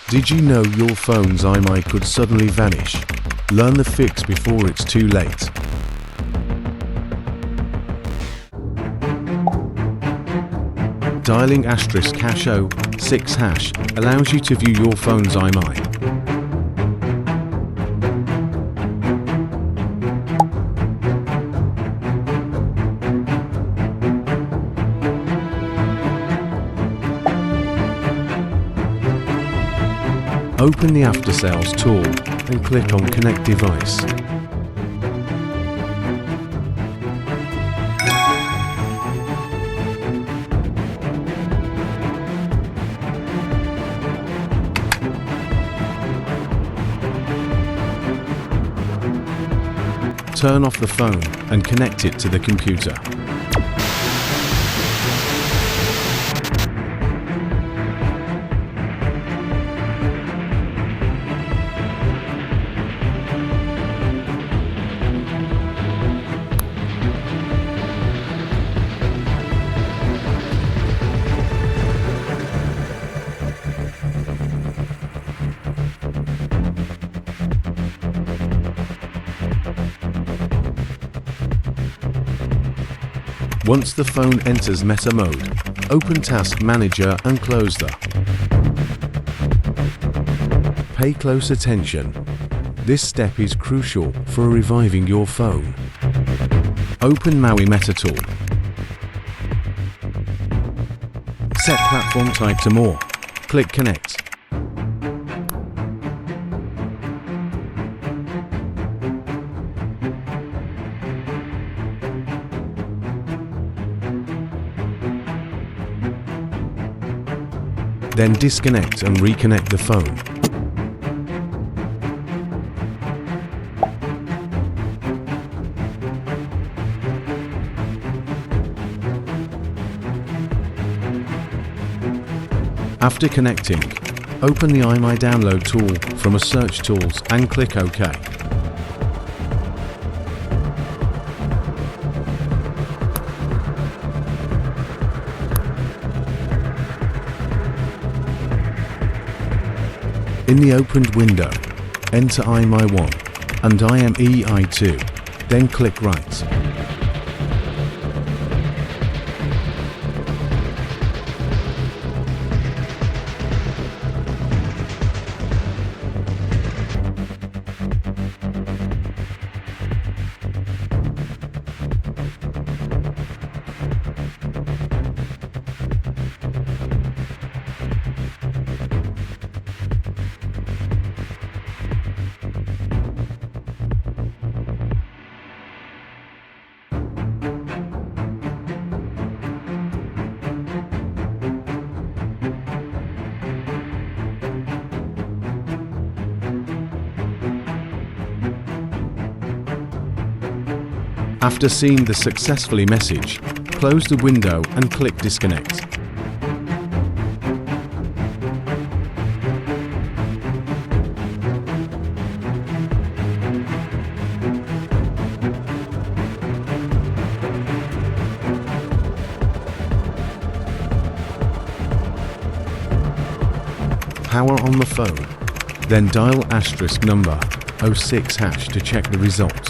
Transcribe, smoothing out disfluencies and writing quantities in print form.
Did you know your phone's IMEI could suddenly vanish? Learn the fix before it's too late. Dialing *##6# allows you to view your phone's IMEI. Open the After Sales tool and click on Connect Device. Turn off the phone and connect it to the computer. Once the phone enters meta mode, open Task Manager and close the. Pay close attention. This step is crucial for reviving your phone. Open MAUI Meta tool. Set platform type to More. Click Connect. Then disconnect and reconnect the phone. After connecting, open the IMEI download tool from a search tools and click OK. In the opened window, enter IMEI 1 and IMEI 2, then click Write. After seeing the successfully message, close the window and click Disconnect. Power on the phone, then dial *#6# to check the results.